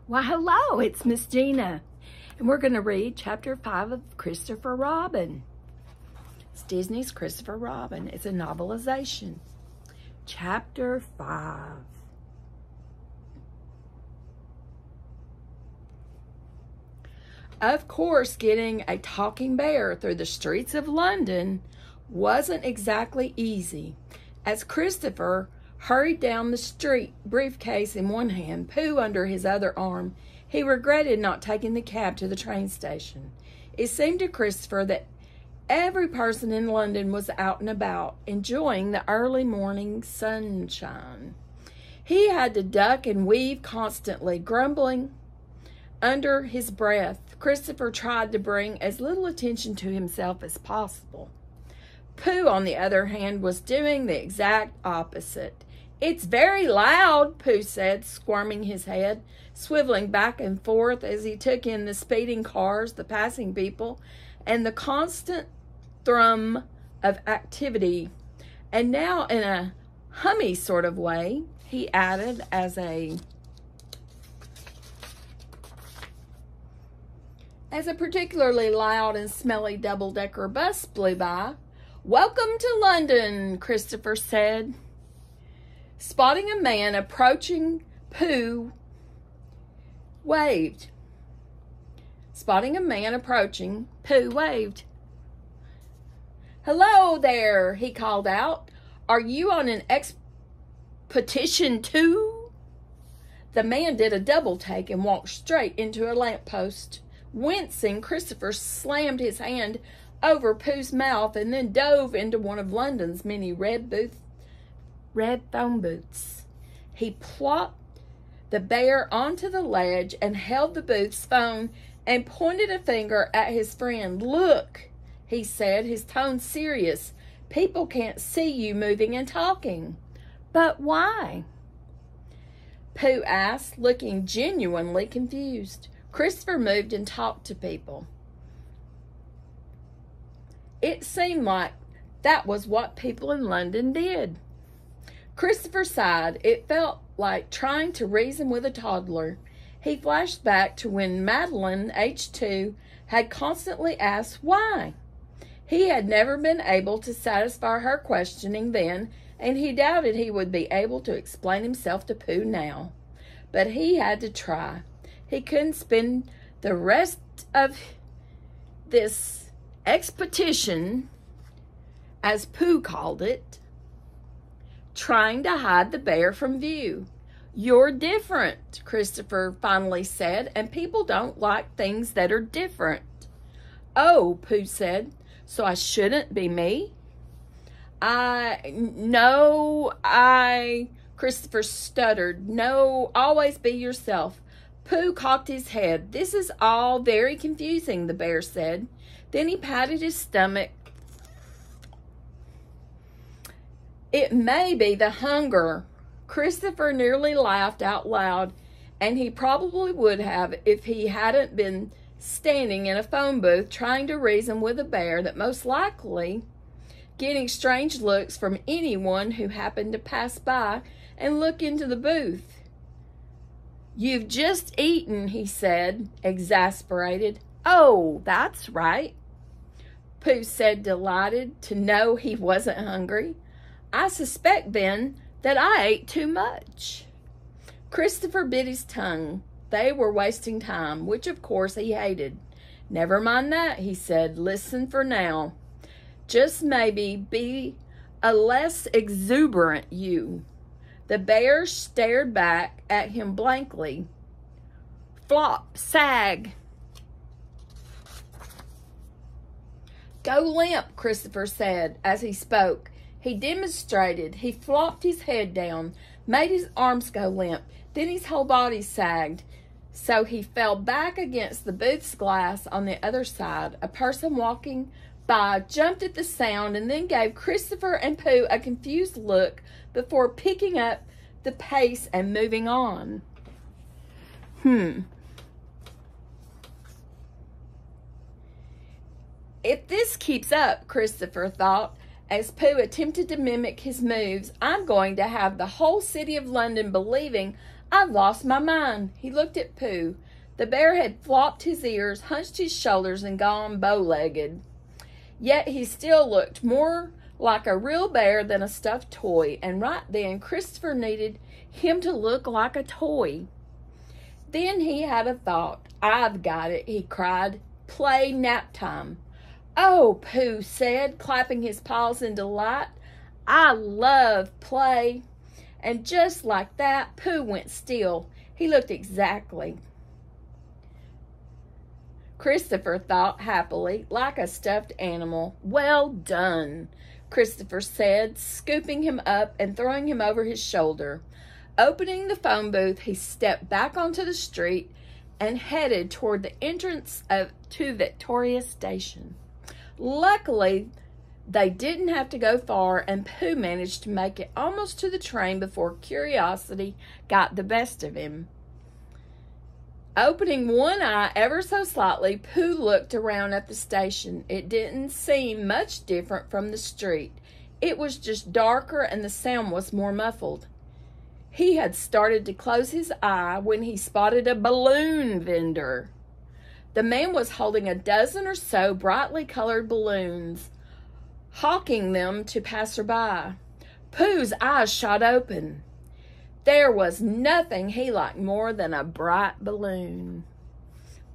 Why, hello, it's Miss Gina, and we're going to read Chapter 5 of Christopher Robin. It's Disney's Christopher Robin. It's a novelization. Chapter 5. Of course, getting a talking bear through the streets of London wasn't exactly easy. As Christopher hurried down the street, briefcase in one hand, Pooh under his other arm, he regretted not taking the cab to the train station. It seemed to Christopher that every person in London was out and about, enjoying the early morning sunshine. He had to duck and weave constantly, grumbling under his breath. Christopher tried to bring as little attention to himself as possible. Pooh, on the other hand, was doing the exact opposite. "It's very loud," Pooh said, squirming his head, swiveling back and forth as he took in the speeding cars, the passing people, and the constant thrum of activity. And now, in a hummy sort of way, he added as a particularly loud and smelly double-decker bus blew by. "Welcome to London," Christopher said. Spotting a man approaching, Pooh waved. "Hello there," he called out. "Are you on an expedition too?" The man did a double take and walked straight into a lamppost. Wincing, Christopher slammed his hand over Pooh's mouth and then dove into one of London's many red phone booths. He plopped the bear onto the ledge and held the booth's phone and pointed a finger at his friend. "Look," he said, his tone serious. "People can't see you moving and talking." "But why?" Pooh asked, looking genuinely confused. Christopher moved and talked to people. It seemed like that was what people in London did. Christopher sighed. It felt like trying to reason with a toddler. He flashed back to when Madeline, age 2, had constantly asked why. He had never been able to satisfy her questioning then, and he doubted he would be able to explain himself to Pooh now. But he had to try. He couldn't spend the rest of this expedition, as Pooh called it, trying to hide the bear from view. "You're different," Christopher finally said, "and people don't like things that are different." "Oh," Pooh said, "so I shouldn't be me?" Christopher stuttered. "No, always be yourself." Pooh cocked his head. "This is all very confusing," the bear said. Then he patted his stomach. "It may be the hunger." Christopher nearly laughed out loud, and he probably would have if he hadn't been standing in a phone booth trying to reason with a bear that most likely getting strange looks from anyone who happened to pass by and look into the booth. "You've just eaten," he said, exasperated. "Oh, that's right," Pooh said, delighted to know he wasn't hungry. "I suspect, then, that I ate too much." Christopher bit his tongue. They were wasting time, which of course he hated. "Never mind that," he said. "Listen for now. Just maybe be a less exuberant you." The bear stared back at him blankly. "Flop, sag." "Go limp," Christopher said as he spoke. He demonstrated. He flopped his head down, made his arms go limp. Then his whole body sagged, so he fell back against the booth's glass on the other side. A person walking by jumped at the sound and then gave Christopher and Pooh a confused look before picking up the pace and moving on. If this keeps up, Christopher thought, as Pooh attempted to mimic his moves, I'm going to have the whole city of London believing I've lost my mind. He looked at Pooh. The bear had flopped his ears, hunched his shoulders, and gone bow-legged. Yet he still looked more like a real bear than a stuffed toy, and right then Christopher needed him to look like a toy. Then he had a thought. I've got it, he cried. Play nap time. Oh, Pooh said, clapping his paws in delight. I love play. And just like that, Pooh went still. He looked exactly, Christopher thought happily, like a stuffed animal. Well done, Christopher said, scooping him up and throwing him over his shoulder. Opening the phone booth, he stepped back onto the street and headed toward the entrance to Victoria Station. Luckily, they didn't have to go far, and Pooh managed to make it almost to the train before curiosity got the best of him. Opening one eye ever so slightly, Pooh looked around at the station. It didn't seem much different from the street. It was just darker and the sound was more muffled. He had started to close his eye when he spotted a balloon vendor. The man was holding a dozen or so brightly colored balloons, hawking them to passerby. Pooh's eyes shot open. There was nothing he liked more than a bright balloon.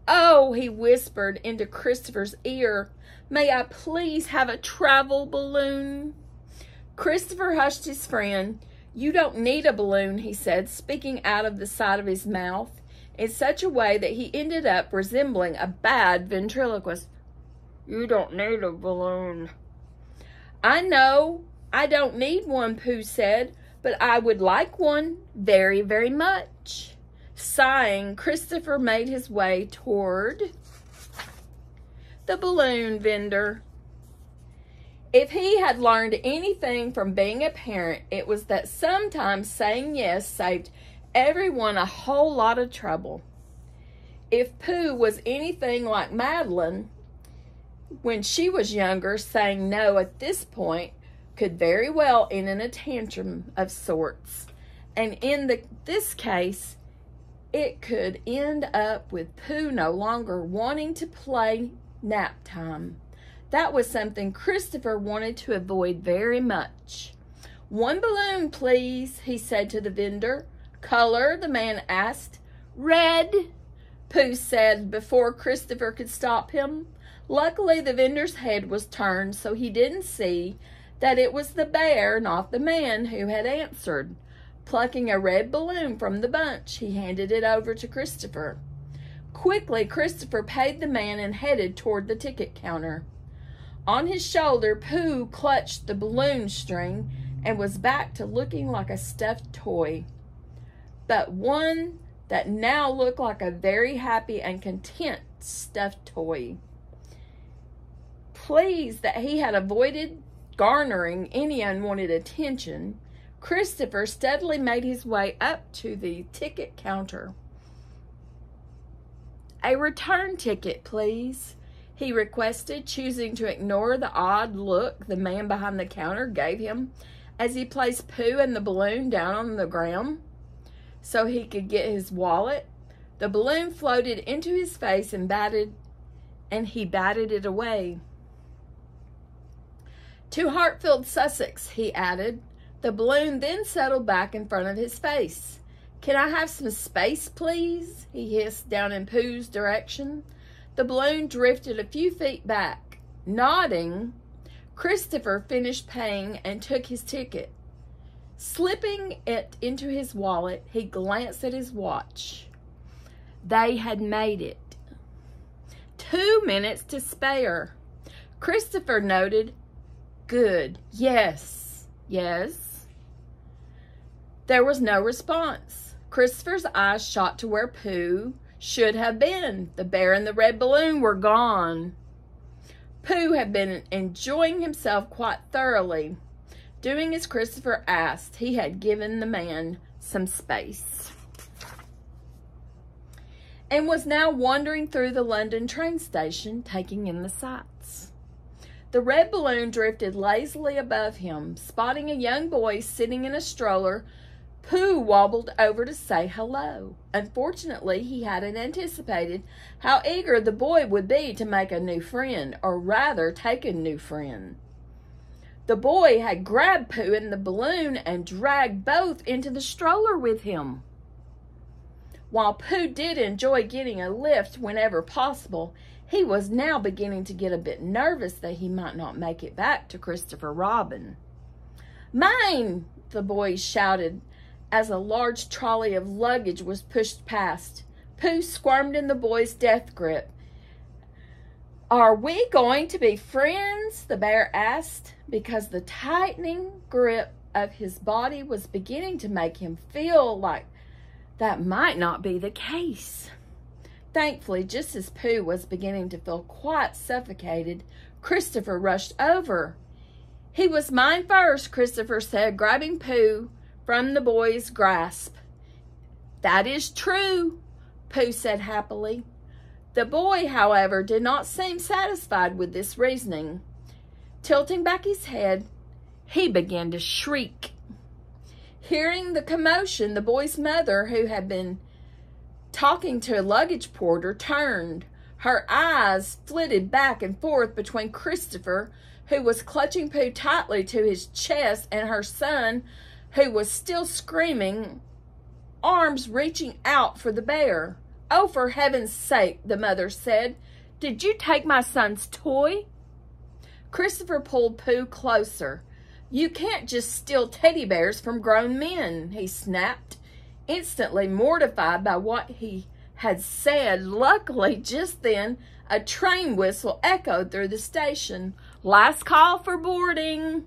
Oh, he whispered into Christopher's ear, may I please have a travel balloon? Christopher hushed his friend. You don't need a balloon, he said, speaking out of the side of his mouth in such a way that he ended up resembling a bad ventriloquist. You don't need a balloon. I know I don't need one, Pooh said, but I would like one very, very much. Sighing, Christopher made his way toward the balloon vendor. If he had learned anything from being a parent, it was that sometimes saying yes saved everyone a whole lot of trouble. If Pooh was anything like Madeline, when she was younger, saying no at this point could very well end in a tantrum of sorts. And in this case, it could end up with Pooh no longer wanting to play nap time. That was something Christopher wanted to avoid very much. One balloon, please, he said to the vendor. Color, the man asked. Red, Pooh said before Christopher could stop him. Luckily, the vendor's head was turned, so he didn't see that it was the bear, not the man, who had answered. Plucking a red balloon from the bunch, he handed it over to Christopher. Quickly, Christopher paid the man and headed toward the ticket counter. On his shoulder, Pooh clutched the balloon string and was back to looking like a stuffed toy, but one that now looked like a very happy and content stuffed toy. Pleased that he had avoided garnering any unwanted attention, Christopher steadily made his way up to the ticket counter. A return ticket, please, he requested, choosing to ignore the odd look the man behind the counter gave him as he placed Pooh and the balloon down on the ground so he could get his wallet. The balloon floated into his face and he batted it away. To Hartfield, Sussex, he added. The balloon then settled back in front of his face. Can I have some space, please? He hissed down in Pooh's direction. The balloon drifted a few feet back. Nodding, Christopher finished paying and took his ticket. Slipping it into his wallet, he glanced at his watch. They had made it. 2 minutes to spare. Christopher noted, Good. Yes. Yes. There was no response. Christopher's eyes shot to where Pooh should have been. The bear and the red balloon were gone. Pooh had been enjoying himself quite thoroughly. Doing as Christopher asked, he had given the man some space and was now wandering through the London train station, taking in the sights. The red balloon drifted lazily above him. Spotting a young boy sitting in a stroller Pooh wobbled over to say hello. Unfortunately, he hadn't anticipated how eager the boy would be to make a new friend, or rather, take a new friend. The boy had grabbed Pooh and the balloon and dragged both into the stroller with him. While Pooh did enjoy getting a lift whenever possible, he was now beginning to get a bit nervous that he might not make it back to Christopher Robin. "Mine!" the boy shouted as a large trolley of luggage was pushed past. Pooh squirmed in the boy's death grip. "Are we going to be friends?" the bear asked, because the tightening grip of his body was beginning to make him feel like that might not be the case. Thankfully, just as Pooh was beginning to feel quite suffocated, Christopher rushed over. "He was mine first," Christopher said, grabbing Pooh from the boy's grasp. "That is true," Pooh said happily. The boy, however, did not seem satisfied with this reasoning. Tilting back his head, he began to shriek. Hearing the commotion, the boy's mother, who had been talking to a luggage porter, turned. Her eyes flitted back and forth between Christopher, who was clutching Pooh tightly to his chest, and her son, who was still screaming, arms reaching out for the bear. "Oh, for heaven's sake," the mother said. "Did you take my son's toy?" Christopher pulled Pooh closer. "You can't just steal teddy bears from grown men," he snapped, instantly mortified by what he had said. Luckily, just then, a train whistle echoed through the station. "Last call for boarding,"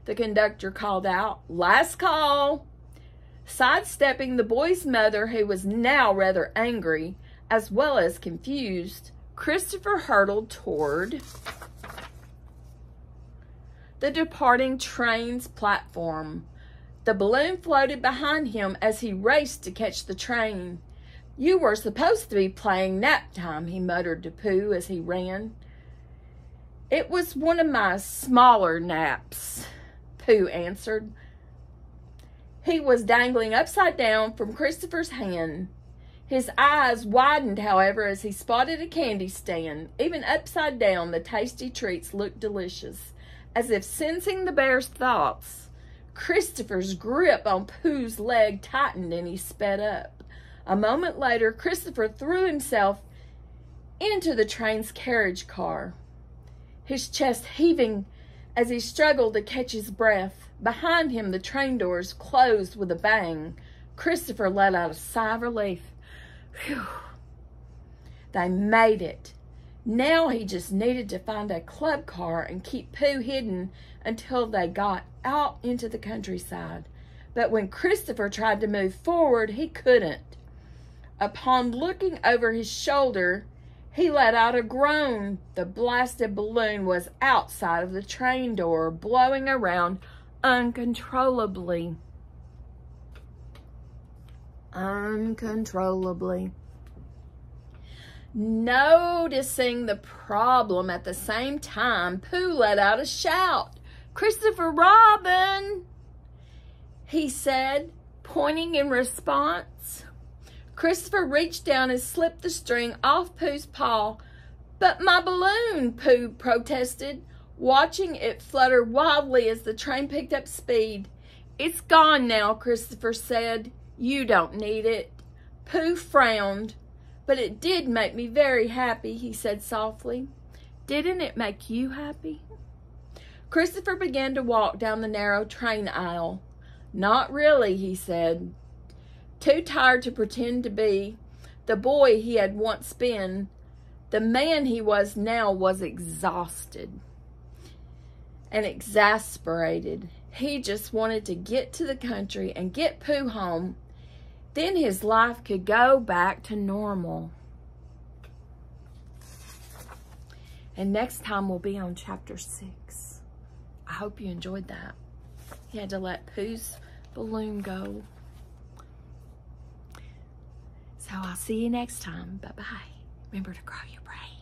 the conductor called out. "Last call." Sidestepping the boy's mother, who was now rather angry as well as confused, Christopher hurtled toward the departing train's platform. The balloon floated behind him as he raced to catch the train. "You were supposed to be playing nap time," he muttered to Pooh as he ran. "It was one of my smaller naps," Pooh answered. He was dangling upside down from Christopher's hand. His eyes widened, however, as he spotted a candy stand. Even upside down, the tasty treats looked delicious. As if sensing the bear's thoughts, Christopher's grip on Pooh's leg tightened and he sped up. A moment later, Christopher threw himself into the train's carriage car, his chest heaving as he struggled to catch his breath. Behind him, the train doors closed with a bang. Christopher let out a sigh of relief. Phew! They made it. Now he just needed to find a club car and keep Pooh hidden until they got out into the countryside. But when Christopher tried to move forward, he couldn't. Upon looking over his shoulder, he let out a groan. The blasted balloon was outside of the train door, blowing around uncontrollably. Noticing the problem at the same time, Pooh let out a shout. "Christopher Robin," he said, pointing in response. Christopher reached down and slipped the string off Pooh's paw. "But my balloon," Pooh protested, watching it flutter wildly as the train picked up speed. "It's gone now," Christopher said. "You don't need it." Pooh frowned. "But it did make me very happy," he said softly. "Didn't it make you happy?" Christopher began to walk down the narrow train aisle. "Not really," he said, too tired to pretend to be the boy he had once been. The man he was now was exhausted and exasperated. He just wanted to get to the country and get Pooh home. Then his life could go back to normal. And next time we'll be on chapter 6. I hope you enjoyed that. He had to let Pooh's balloon go. So I'll see you next time. Bye-bye. Remember to grow your brain.